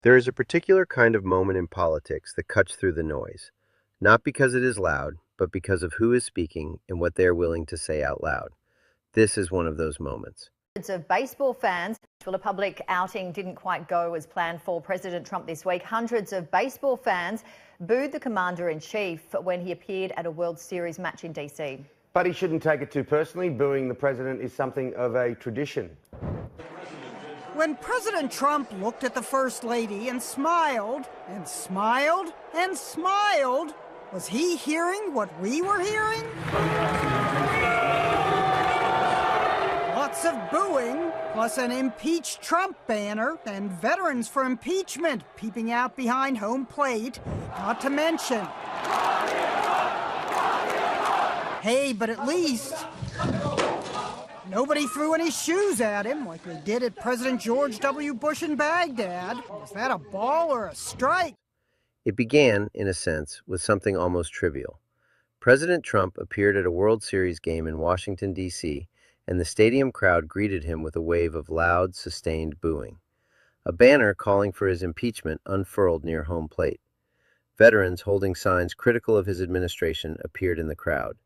There is a particular kind of moment in politics that cuts through the noise, not because it is loud, but because of who is speaking and what they are willing to say out loud. This is one of those moments. Hundreds of baseball fans. Well, a public outing didn't quite go as planned for President Trump this week. Hundreds of baseball fans booed the commander-in-chief when he appeared at a World Series match in DC. But he shouldn't take it too personally. Booing the president is something of a tradition. When President Trump looked at the First Lady and smiled, and smiled, and smiled, was he hearing what we were hearing? Lots of booing, plus an impeach Trump banner, and veterans for impeachment peeping out behind home plate, not to mention. Hey, but at least nobody threw any shoes at him like they did at President George W. Bush in Baghdad. Was that a ball or a strike? It began, in a sense, with something almost trivial. President Trump appeared at a World Series game in Washington, D.C., and the stadium crowd greeted him with a wave of loud, sustained booing. A banner calling for his impeachment unfurled near home plate. Veterans holding signs critical of his administration appeared in the crowd.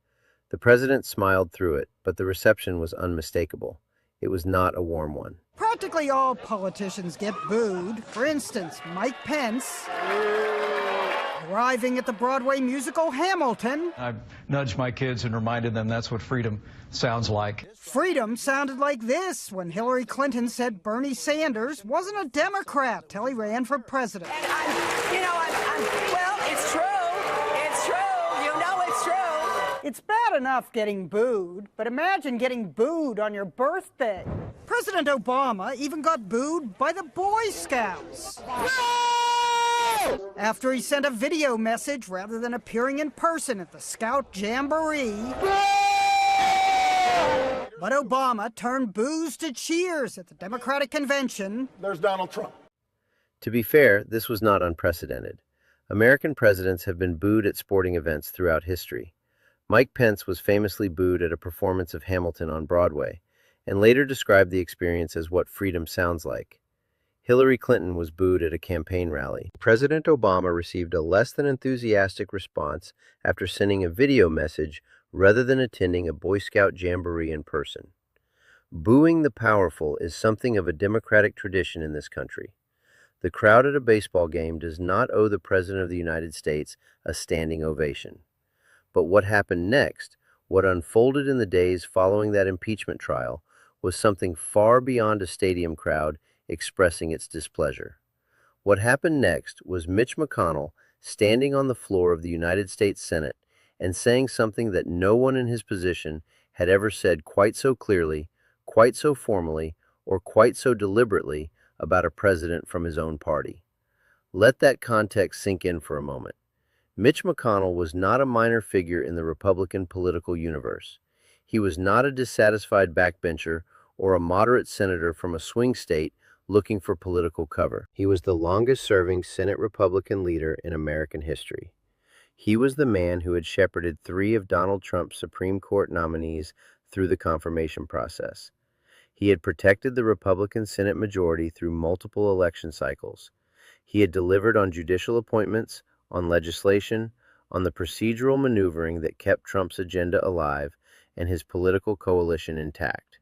The president smiled through it, but the reception was unmistakable. It was not a warm one. Practically all politicians get booed. For instance, Mike Pence, arriving at the Broadway musical Hamilton. I've nudged my kids and reminded them that's what freedom sounds like. Freedom sounded like this when Hillary Clinton said Bernie Sanders wasn't a Democrat till he ran for president. And well, it's true. It's true. You know it's true. It's bad enough getting booed, but imagine getting booed on your birthday. President Obama even got booed by the Boy Scouts. After he sent a video message rather than appearing in person at the Scout Jamboree. But Obama turned boos to cheers at the Democratic convention. There's Donald Trump. To be fair, this was not unprecedented. American presidents have been booed at sporting events throughout history. Mike Pence was famously booed at a performance of Hamilton on Broadway, and later described the experience as what freedom sounds like. Hillary Clinton was booed at a campaign rally. President Obama received a less than enthusiastic response after sending a video message rather than attending a Boy Scout jamboree in person. Booing the powerful is something of a democratic tradition in this country. The crowd at a baseball game does not owe the President of the United States a standing ovation. But what happened next, what unfolded in the days following that impeachment trial, was something far beyond a stadium crowd expressing its displeasure. What happened next was Mitch McConnell standing on the floor of the United States Senate and saying something that no one in his position had ever said quite so clearly, quite so formally, or quite so deliberately about a president from his own party. Let that context sink in for a moment. Mitch McConnell was not a minor figure in the Republican political universe. He was not a dissatisfied backbencher or a moderate senator from a swing state looking for political cover. He was the longest-serving Senate Republican leader in American history. He was the man who had shepherded 3 of Donald Trump's Supreme Court nominees through the confirmation process. He had protected the Republican Senate majority through multiple election cycles. He had delivered on judicial appointments, on legislation, on the procedural maneuvering that kept Trump's agenda alive and his political coalition intact.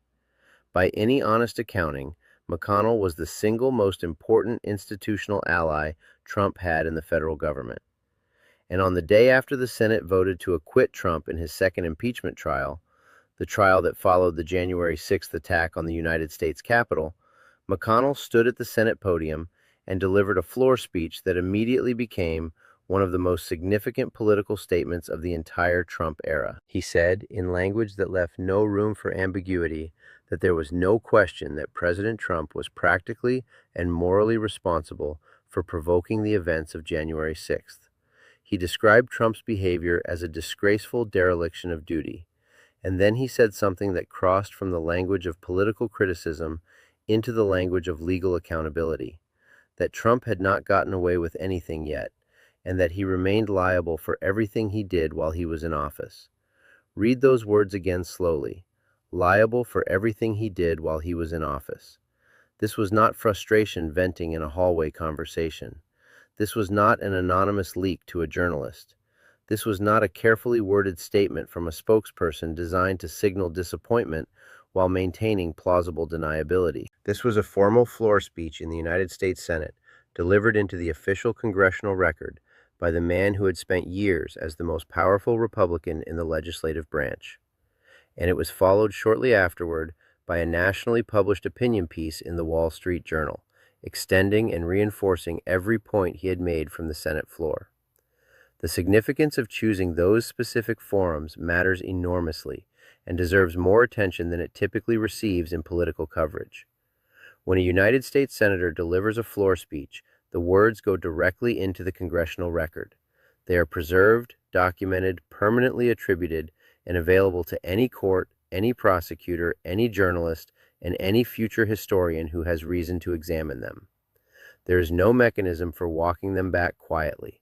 By any honest accounting, McConnell was the single most important institutional ally Trump had in the federal government. And on the day after the Senate voted to acquit Trump in his second impeachment trial, the trial that followed the January 6th attack on the United States Capitol, McConnell stood at the Senate podium and delivered a floor speech that immediately became one of the most significant political statements of the entire Trump era. He said, in language that left no room for ambiguity, that there was no question that President Trump was practically and morally responsible for provoking the events of January 6th. He described Trump's behavior as a disgraceful dereliction of duty, and then he said something that crossed from the language of political criticism into the language of legal accountability, that Trump had not gotten away with anything yet, and that he remained liable for everything he did while he was in office. Read those words again slowly. Liable for everything he did while he was in office. This was not frustration venting in a hallway conversation. This was not an anonymous leak to a journalist. This was not a carefully worded statement from a spokesperson designed to signal disappointment while maintaining plausible deniability. This was a formal floor speech in the United States Senate, delivered into the official congressional record by the man who had spent years as the most powerful Republican in the legislative branch. And it was followed shortly afterward by a nationally published opinion piece in the Wall Street Journal, extending and reinforcing every point he had made from the Senate floor. The significance of choosing those specific forums matters enormously and deserves more attention than it typically receives in political coverage. When a United States Senator delivers a floor speech, the words go directly into the congressional record. They are preserved, documented, permanently attributed, and available to any court, any prosecutor, any journalist, and any future historian who has reason to examine them. There is no mechanism for walking them back quietly.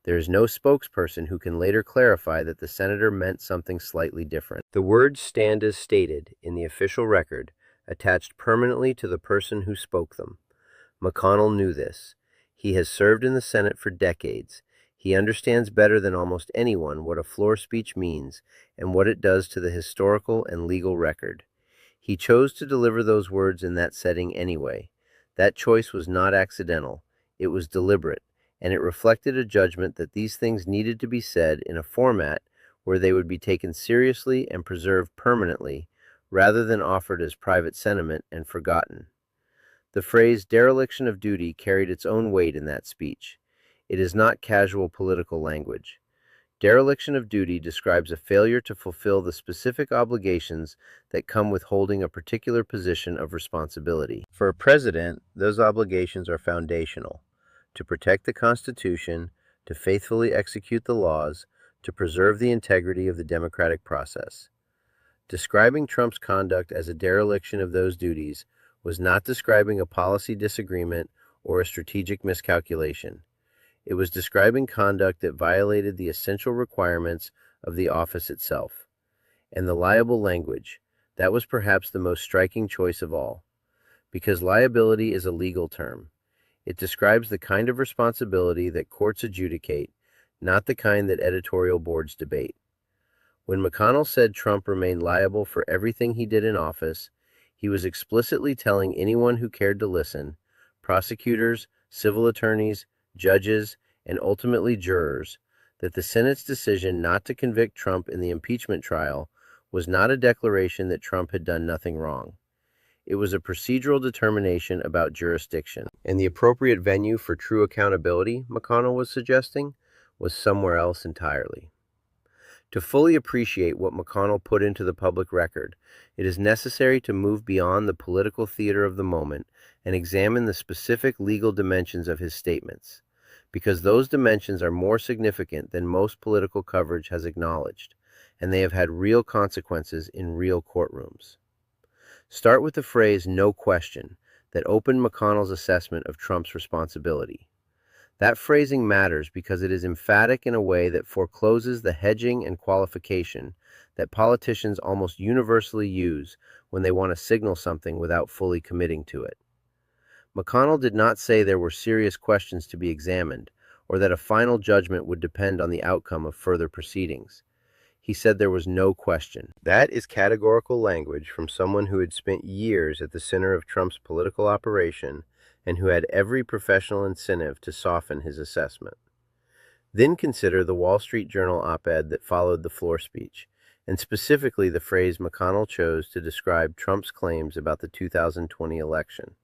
There is no spokesperson who can later clarify that the senator meant something slightly different. The words stand as stated in the official record, attached permanently to the person who spoke them. McConnell knew this. He has served in the Senate for decades. He understands better than almost anyone what a floor speech means and what it does to the historical and legal record. He chose to deliver those words in that setting anyway. That choice was not accidental. It was deliberate, and it reflected a judgment that these things needed to be said in a format where they would be taken seriously and preserved permanently, rather than offered as private sentiment and forgotten. The phrase dereliction of duty carried its own weight in that speech. It is not casual political language. Dereliction of duty describes a failure to fulfill the specific obligations that come with holding a particular position of responsibility. For a president, those obligations are foundational: to protect the Constitution, to faithfully execute the laws, to preserve the integrity of the democratic process. Describing Trump's conduct as a dereliction of those duties was not describing a policy disagreement or a strategic miscalculation. It was describing conduct that violated the essential requirements of the office itself. And the liable language, that was perhaps the most striking choice of all, because liability is a legal term. It describes the kind of responsibility that courts adjudicate, not the kind that editorial boards debate. When McConnell said Trump remained liable for everything he did in office, he was explicitly telling anyone who cared to listen, prosecutors, civil attorneys, judges, and ultimately jurors, that the Senate's decision not to convict Trump in the impeachment trial was not a declaration that Trump had done nothing wrong. It was a procedural determination about jurisdiction, and the appropriate venue for true accountability, McConnell was suggesting, was somewhere else entirely. To fully appreciate what McConnell put into the public record, it is necessary to move beyond the political theater of the moment and examine the specific legal dimensions of his statements, because those dimensions are more significant than most political coverage has acknowledged, and they have had real consequences in real courtrooms. Start with the phrase "no question" that opened McConnell's assessment of Trump's responsibility. That phrasing matters because it is emphatic in a way that forecloses the hedging and qualification that politicians almost universally use when they want to signal something without fully committing to it. McConnell did not say there were serious questions to be examined, or that a final judgment would depend on the outcome of further proceedings. He said there was no question. That is categorical language from someone who had spent years at the center of Trump's political operation and who had every professional incentive to soften his assessment. Then consider the Wall Street Journal op-ed that followed the floor speech, and specifically the phrase McConnell chose to describe Trump's claims about the 2020 election.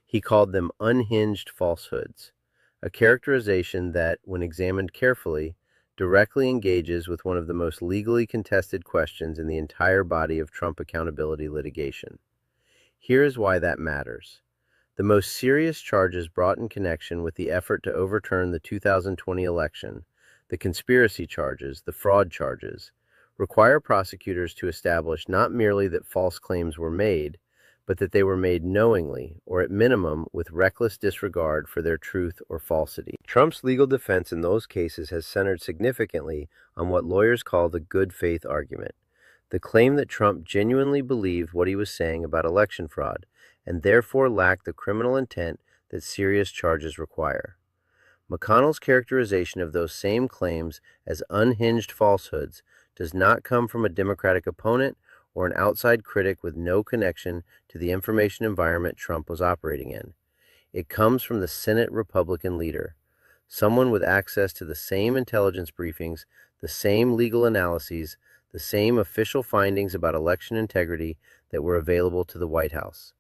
He called them unhinged falsehoods, a characterization that, when examined carefully, directly engages with one of the most legally contested questions in the entire body of Trump accountability litigation. Here is why that matters. The most serious charges brought in connection with the effort to overturn the 2020 election, the conspiracy charges, the fraud charges, require prosecutors to establish not merely that false claims were made, but that they were made knowingly, or at minimum with reckless disregard for their truth or falsity. Trump's legal defense in those cases has centered significantly on what lawyers call the good faith argument, the claim that Trump genuinely believed what he was saying about election fraud, and therefore lack the criminal intent that serious charges require. McConnell's characterization of those same claims as unhinged falsehoods does not come from a Democratic opponent or an outside critic with no connection to the information environment Trump was operating in. It comes from the Senate Republican leader, someone with access to the same intelligence briefings, the same legal analyses, the same official findings about election integrity that were available to the White House.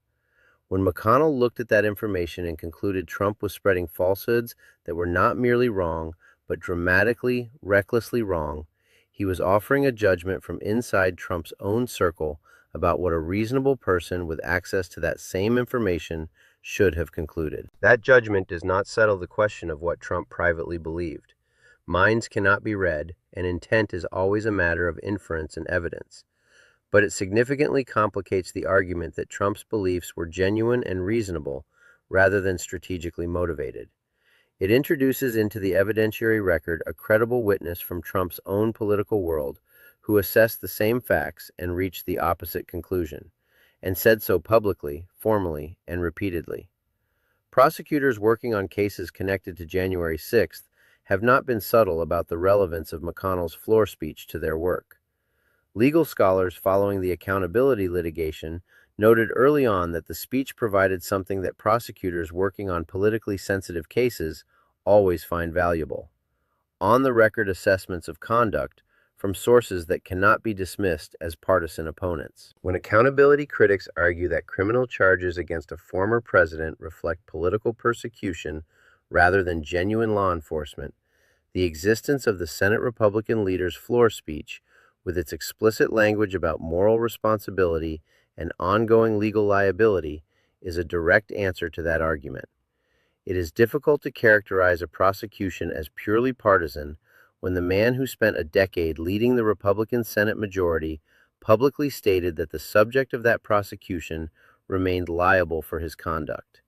When McConnell looked at that information and concluded Trump was spreading falsehoods that were not merely wrong, but dramatically, recklessly wrong, he was offering a judgment from inside Trump's own circle about what a reasonable person with access to that same information should have concluded. That judgment does not settle the question of what Trump privately believed. Minds cannot be read, and intent is always a matter of inference and evidence. But it significantly complicates the argument that Trump's beliefs were genuine and reasonable rather than strategically motivated. It introduces into the evidentiary record a credible witness from Trump's own political world who assessed the same facts and reached the opposite conclusion, and said so publicly, formally, and repeatedly. Prosecutors working on cases connected to January 6th have not been subtle about the relevance of McConnell's floor speech to their work. Legal scholars following the accountability litigation noted early on that the speech provided something that prosecutors working on politically sensitive cases always find valuable: on-the-record assessments of conduct from sources that cannot be dismissed as partisan opponents. When accountability critics argue that criminal charges against a former president reflect political persecution rather than genuine law enforcement, the existence of the Senate Republican leader's floor speech, with its explicit language about moral responsibility and ongoing legal liability, is a direct answer to that argument. It is difficult to characterize a prosecution as purely partisan when the man who spent a decade leading the Republican Senate majority publicly stated that the subject of that prosecution remained liable for his conduct.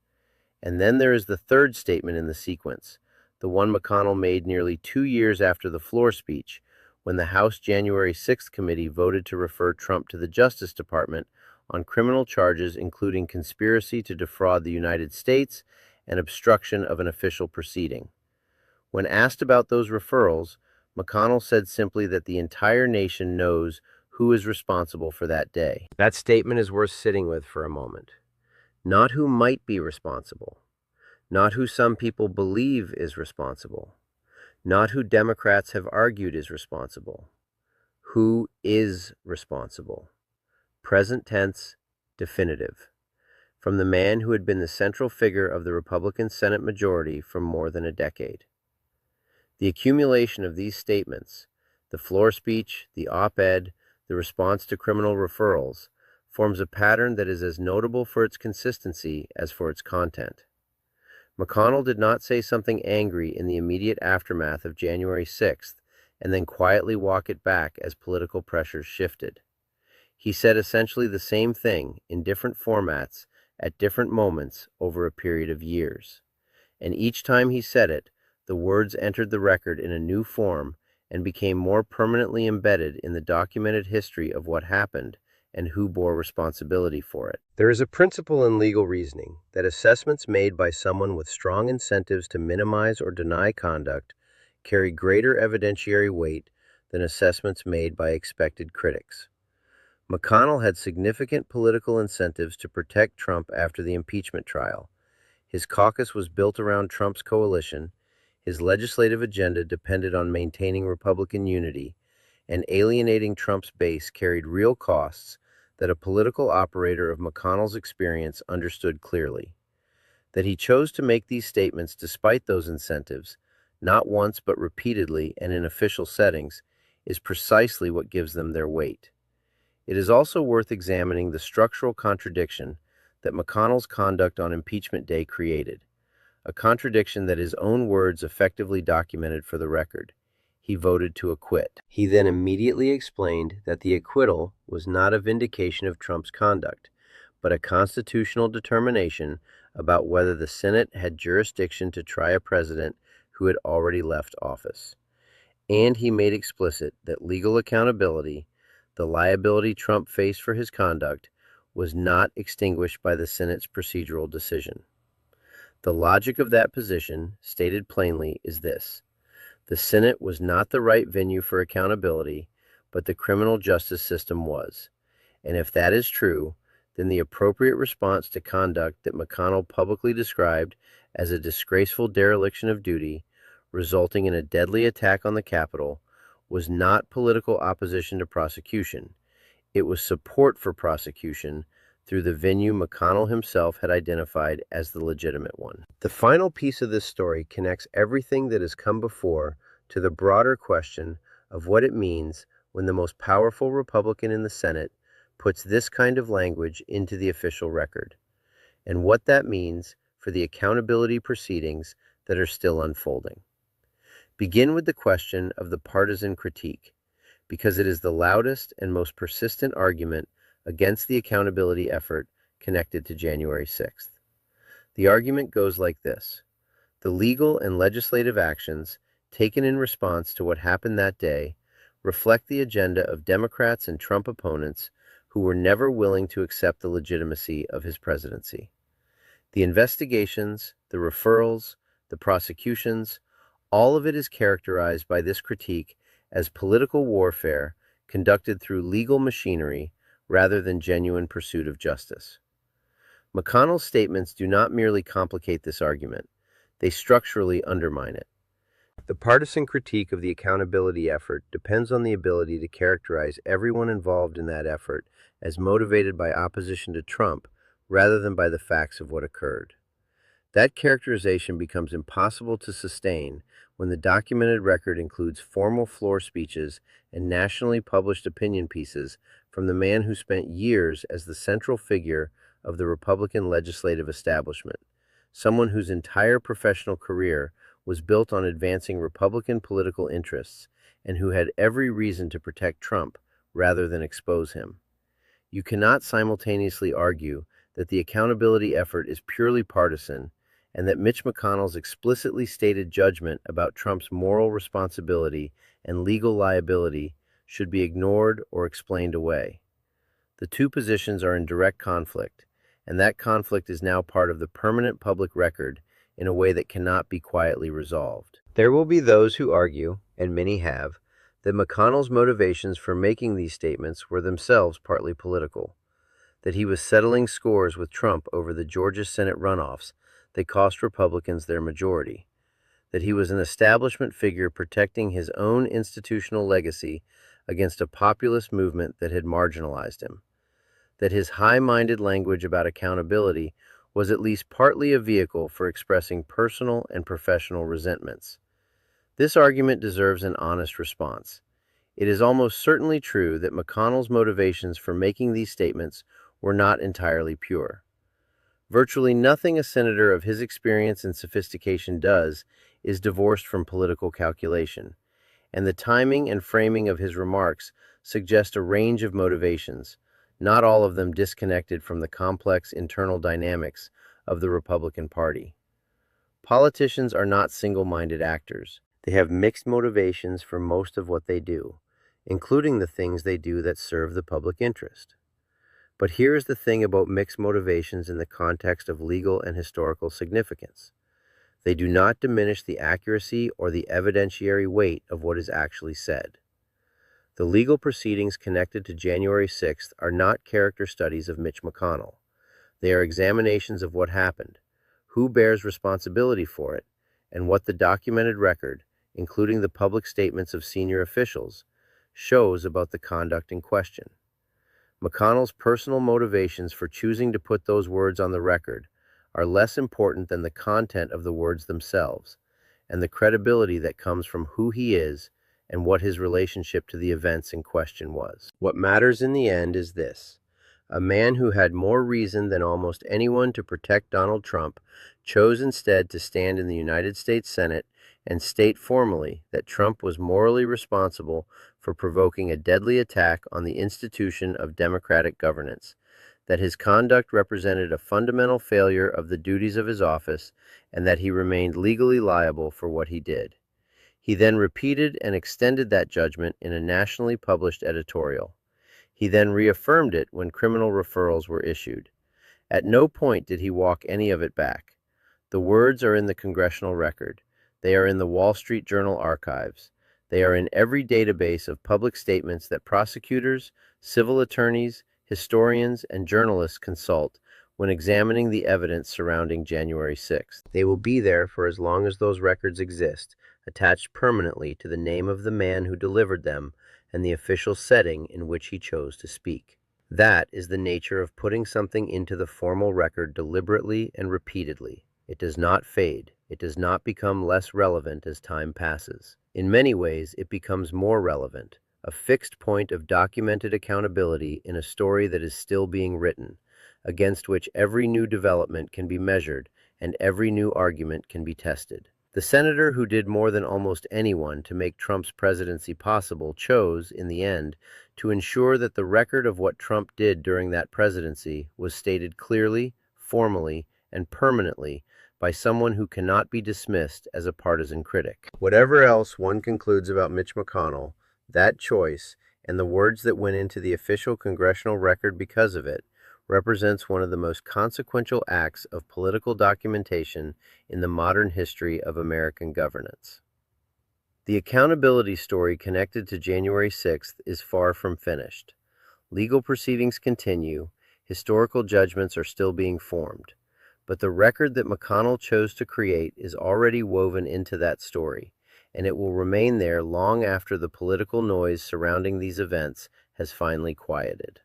And then there is the third statement in the sequence, the one McConnell made nearly 2 years after the floor speech, when the House January 6th committee voted to refer Trump to the Justice Department on criminal charges including conspiracy to defraud the United States and obstruction of an official proceeding. When asked about those referrals, McConnell said simply that the entire nation knows who is responsible for that day. That statement is worth sitting with for a moment. Not who might be responsible, not who some people believe is responsible, not who Democrats have argued is responsible. Who is responsible? Present tense, definitive. From the man who had been the central figure of the Republican Senate majority for more than a decade. The accumulation of these statements, the floor speech, the op-ed, the response to criminal referrals, forms a pattern that is as notable for its consistency as for its content. McConnell did not say something angry in the immediate aftermath of January 6th and then quietly walk it back as political pressures shifted. He said essentially the same thing in different formats at different moments over a period of years. And each time he said it, the words entered the record in a new form and became more permanently embedded in the documented history of what happened and who bore responsibility for it. There is a principle in legal reasoning that assessments made by someone with strong incentives to minimize or deny conduct carry greater evidentiary weight than assessments made by expected critics. McConnell had significant political incentives to protect Trump after the impeachment trial. His caucus was built around Trump's coalition, his legislative agenda depended on maintaining Republican unity, and alienating Trump's base carried real costs that a political operator of McConnell's experience understood clearly. That he chose to make these statements despite those incentives, not once but repeatedly and in official settings, is precisely what gives them their weight. It is also worth examining the structural contradiction that McConnell's conduct on impeachment day created, a contradiction that his own words effectively documented for the record. He voted to acquit. He then immediately explained that the acquittal was not a vindication of Trump's conduct, but a constitutional determination about whether the Senate had jurisdiction to try a president who had already left office. And he made explicit that legal accountability, the liability Trump faced for his conduct, was not extinguished by the Senate's procedural decision. The logic of that position, stated plainly, is this. The Senate was not the right venue for accountability, but the criminal justice system was. And if that is true, then the appropriate response to conduct that McConnell publicly described as a disgraceful dereliction of duty, resulting in a deadly attack on the Capitol, was not political opposition to prosecution. It was support for prosecution through the venue McConnell himself had identified as the legitimate one. The final piece of this story connects everything that has come before to the broader question of what it means when the most powerful Republican in the Senate puts this kind of language into the official record, and what that means for the accountability proceedings that are still unfolding. Begin with the question of the partisan critique, because it is the loudest and most persistent argument against the accountability effort connected to January 6th. The argument goes like this. The legal and legislative actions taken in response to what happened that day reflect the agenda of Democrats and Trump opponents who were never willing to accept the legitimacy of his presidency. The investigations, the referrals, the prosecutions, all of it is characterized by this critique as political warfare conducted through legal machinery rather than genuine pursuit of justice. McConnell's statements do not merely complicate this argument, they structurally undermine it. The partisan critique of the accountability effort depends on the ability to characterize everyone involved in that effort as motivated by opposition to Trump rather than by the facts of what occurred. That characterization becomes impossible to sustain when the documented record includes formal floor speeches and nationally published opinion pieces from the man who spent years as the central figure of the Republican legislative establishment, someone whose entire professional career was built on advancing Republican political interests and who had every reason to protect Trump rather than expose him. You cannot simultaneously argue that the accountability effort is purely partisan and that Mitch McConnell's explicitly stated judgment about Trump's moral responsibility and legal liability should be ignored or explained away. The two positions are in direct conflict, and that conflict is now part of the permanent public record in a way that cannot be quietly resolved. There will be those who argue, and many have, that McConnell's motivations for making these statements were themselves partly political, that he was settling scores with Trump over the Georgia Senate runoffs that cost Republicans their majority, that he was an establishment figure protecting his own institutional legacy against a populist movement that had marginalized him, that his high-minded language about accountability was at least partly a vehicle for expressing personal and professional resentments. This argument deserves an honest response. It is almost certainly true that McConnell's motivations for making these statements were not entirely pure. Virtually nothing a senator of his experience and sophistication does is divorced from political calculation, and the timing and framing of his remarks suggest a range of motivations, not all of them disconnected from the complex internal dynamics of the Republican Party. Politicians are not single-minded actors. They have mixed motivations for most of what they do, including the things they do that serve the public interest. But here's the thing about mixed motivations in the context of legal and historical significance. They do not diminish the accuracy or the evidentiary weight of what is actually said. The legal proceedings connected to January 6th are not character studies of Mitch McConnell. They are examinations of what happened, who bears responsibility for it, and what the documented record, including the public statements of senior officials, shows about the conduct in question. McConnell's personal motivations for choosing to put those words on the record are less important than the content of the words themselves, and the credibility that comes from who he is and what his relationship to the events in question was. What matters in the end is this. A man who had more reason than almost anyone to protect Donald Trump chose instead to stand in the United States Senate and state formally that Trump was morally responsible for provoking a deadly attack on the institution of democratic governance, that his conduct represented a fundamental failure of the duties of his office, and that he remained legally liable for what he did. He then repeated and extended that judgment in a nationally published editorial. He then reaffirmed it when criminal referrals were issued. At no point did he walk any of it back. The words are in the congressional record. They are in the Wall Street Journal archives. They are in every database of public statements that prosecutors, civil attorneys, historians, and journalists consult when examining the evidence surrounding January 6th. They will be there for as long as those records exist, attached permanently to the name of the man who delivered them and the official setting in which he chose to speak. That is the nature of putting something into the formal record deliberately and repeatedly. It does not fade. It does not become less relevant as time passes. In many ways, it becomes more relevant, a fixed point of documented accountability in a story that is still being written, against which every new development can be measured and every new argument can be tested. The senator who did more than almost anyone to make Trump's presidency possible chose, in the end, to ensure that the record of what Trump did during that presidency was stated clearly, formally, and permanently by someone who cannot be dismissed as a partisan critic. Whatever else one concludes about Mitch McConnell, that choice, and the words that went into the official congressional record because of it, represents one of the most consequential acts of political documentation in the modern history of American governance. The accountability story connected to January 6th is far from finished. Legal proceedings continue, historical judgments are still being formed, but the record that McConnell chose to create is already woven into that story, and it will remain there long after the political noise surrounding these events has finally quieted.